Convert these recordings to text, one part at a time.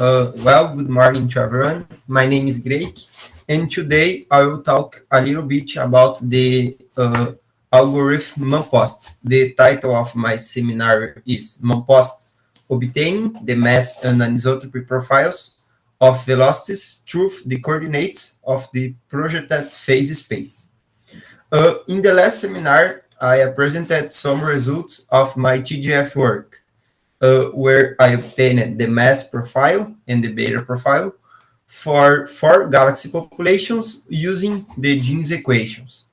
Good morning to everyone. My name is Greg, and today I will talk a little bit about the algorithm MAMPOSSt. The title of my seminar is MAMPOSSt, Obtaining the Mass and Anisotropy Profiles of Velocities through the Coordinates of the Projected Phase Space. In the last seminar, I presented some results of my TGF work, where I obtained the mass profile and the beta profile for 4 galaxy populations using the Jeans equations.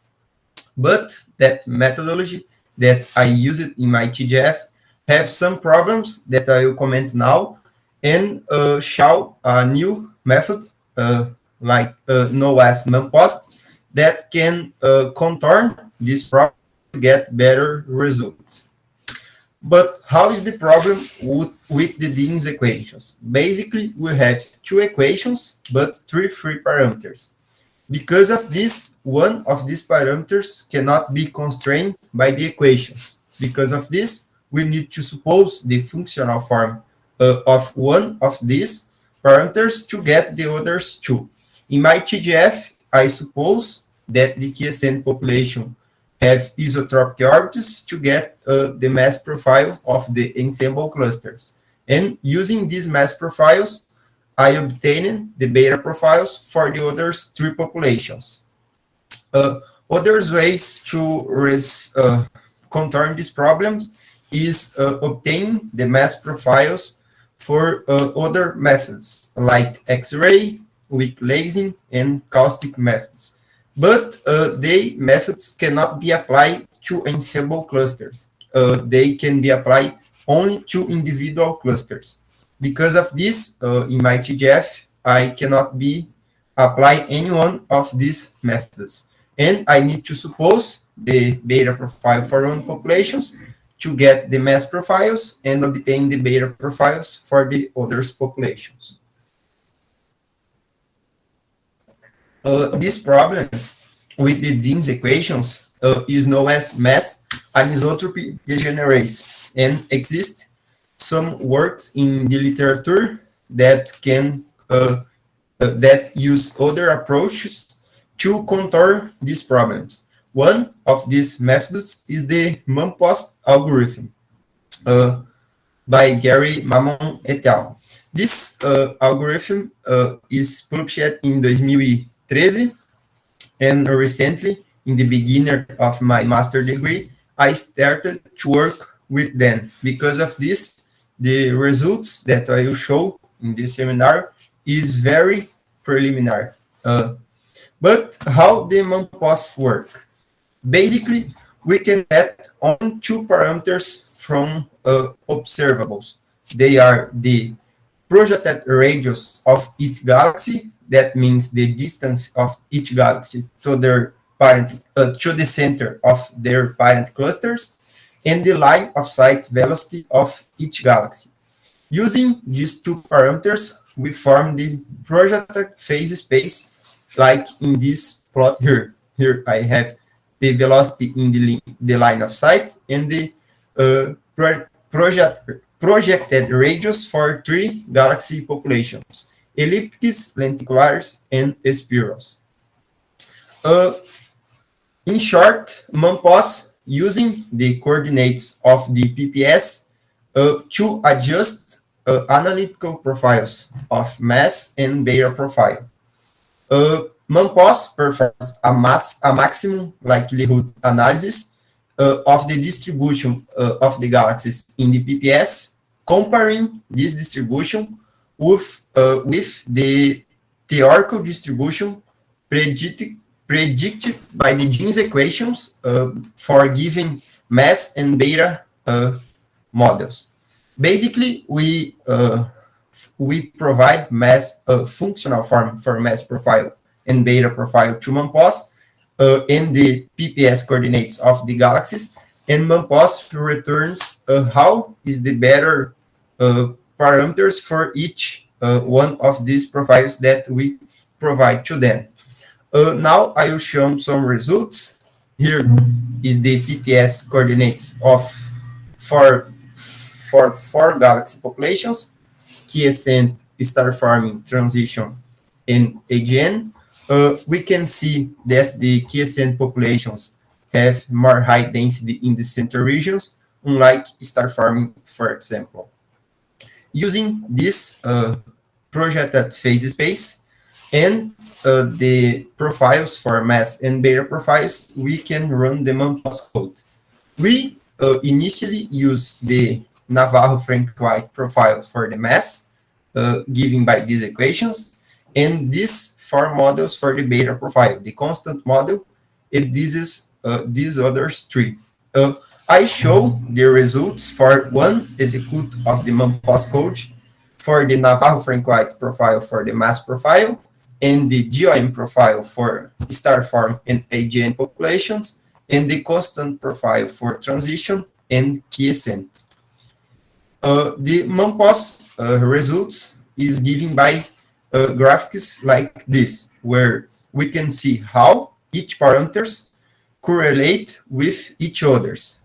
But that methodology that I used in my TGF have some problems that I will comment now and show a new method known as MAMPOSSt that can contour this problem to get better results. But how is the problem with the Jeans equations? Basically, we have 2 equations, but 3 free parameters. Because of this, one of these parameters cannot be constrained by the equations. Because of this, we need to suppose the functional form of one of these parameters to get the others 2. In my TGF, I suppose that the Quiescent population have isotropic orbits to get the mass profile of the ensemble clusters. And using these mass profiles, I obtained the beta profiles for the other 3 populations. Other ways to contour these problems is obtaining the mass profiles for other methods like X-ray, weak lasing, and caustic methods. But they methods cannot be applied to ensemble clusters. They can be applied only to individual clusters. Because of this, in my TGF, I cannot apply any one of these methods. And I need to suppose the beta profile for one populations to get the mass profiles and obtain the beta profiles for the other populations. These problems with the Jeans equations is known as mass-anisotropy degeneracy, and exist some works in the literature that can that use other approaches to contour these problems. One of these methods is the MAMPOSS algorithm by Gary Mamon et al. This algorithm is published in 2013, and recently, in the beginning of my master degree, I started to work with them. Because of this, the results that I will show in this seminar is very preliminary. But how the MAMPOSS work? Basically, we can get only 2 parameters from observables. They are the projected radius of each galaxy, that means the distance of each galaxy to their parent, to the center of their parent clusters, and the line of sight velocity of each galaxy. Using these 2 parameters, we form the projected phase space, like in this plot here. Here I have the velocity in the line of sight and the projected radius for 3 galaxy populations: elliptics, lenticulares, and spirals. In short, MAMPOSS using the coordinates of the PPS to adjust analytical profiles of mass and beta profile. MAMPOSS performs a maximum likelihood analysis of the distribution of the galaxies in the PPS, comparing this distribution with the theoretical distribution predicted by the Jeans equations for given mass and beta models. Basically, we provide mass functional form for mass profile and beta profile to MAMPOSS in the PPS coordinates of the galaxies, and MAMPOSS returns how is the better parameters for each one of these profiles that we provide to them. Now I will show some results. Here is the PPS coordinates for 4 galaxy populations. quiescent, star forming, transition, and AGN, we can see that the quiescent populations have more high density in the center regions, unlike star forming, for example. Using this projected phase space and the profiles for mass and beta profiles, we can run the MAMPOSS code. We initially use the Navarro-Frank-White profile for the mass, given by these equations, and these four models for the beta profile, the constant model, and this is these others three. I show the results for one execute of the MAMPOSS code for the Navarro-Frank-White profile for the mass profile, and the GOM profile for star form and AGN populations, and the constant profile for transition and quiescent. The MAMPOSS results is given by graphics like this, where we can see how each parameters correlate with each others,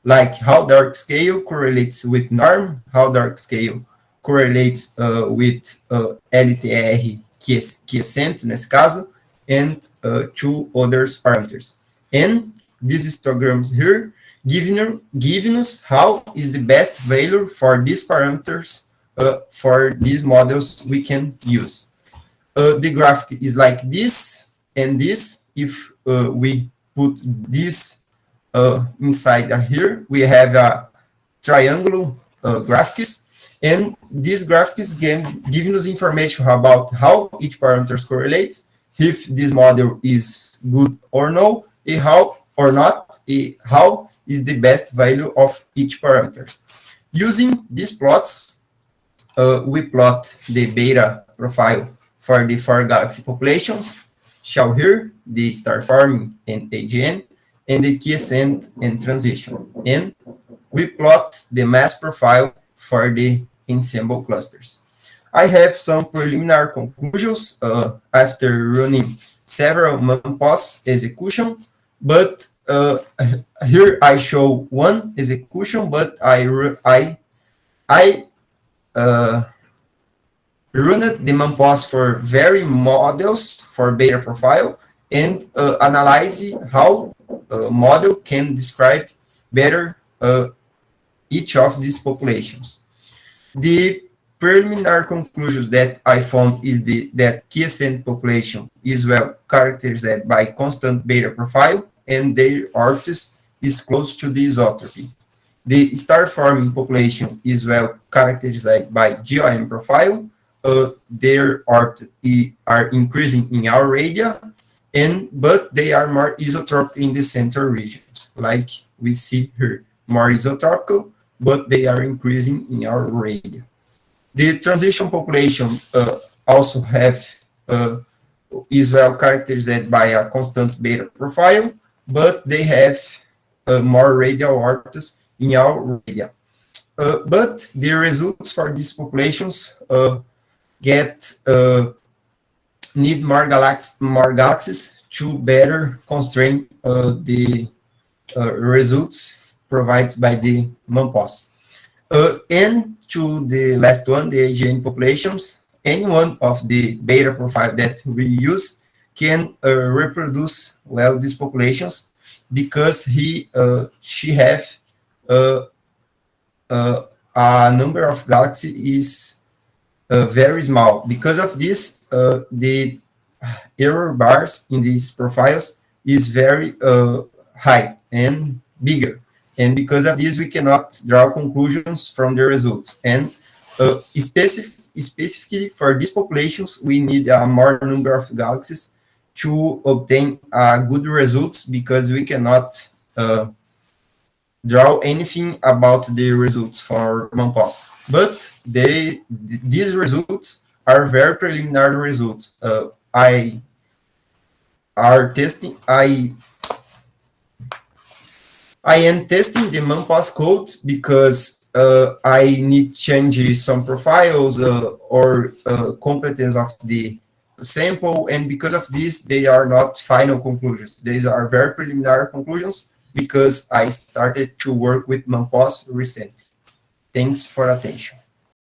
like how dark scale correlates with norm, how dark scale correlates with LTR quiescent, nesse caso, and two other parameters. And these histograms here giving us how is the best value for these parameters for these models we can use. The graphic is like this and this. If we put this inside here, we have a triangular graphics, and these graphics giving us information about how each parameters correlates, if this model is good or no, and how or not, how is the best value of each parameters. Using these plots, we plot the beta profile for the four galaxy populations, show here the star forming and AGN, and the quiescent and transition. And we plot the mass profile for the ensemble clusters. I have some preliminary conclusions after running several MAMPOSS execution, but here I show one execution, but I run the MAMPOSS for very models for beta profile and analyze how a model can describe better each of these populations. The preliminary conclusions that I found is that quiescent population is well characterized by constant beta profile, and their orbits is close to the isotropy. The star-forming population is well characterized by GOM profile. Their orbits are increasing in our radii, but they are more isotropic in the center regions, like we see here, more isotropical, but they are increasing in our radii. The transition population also is well characterized by a constant beta profile, but they have more radial orbits in our radii. But the results for these populations need more galaxies to better constrain the results provided by the MAMPOSS. And to the last one, the AGN populations, any one of the beta profile that we use can reproduce well these populations, because she have a number of galaxies is very small. Because of this, the error bars in these profiles is very high and bigger. And because of this, we cannot draw conclusions from the results. And specifically for these populations, we need a more number of galaxies to obtain good results, because we cannot draw anything about the results for MAMPOSS. But these results are very preliminary results. I am testing the MAMPOSS code because I need to change some profiles or competence of the sample, and because of this, they are not final conclusions. These are very preliminary conclusions because I started to work with MAMPOSS recently. Thanks for attention.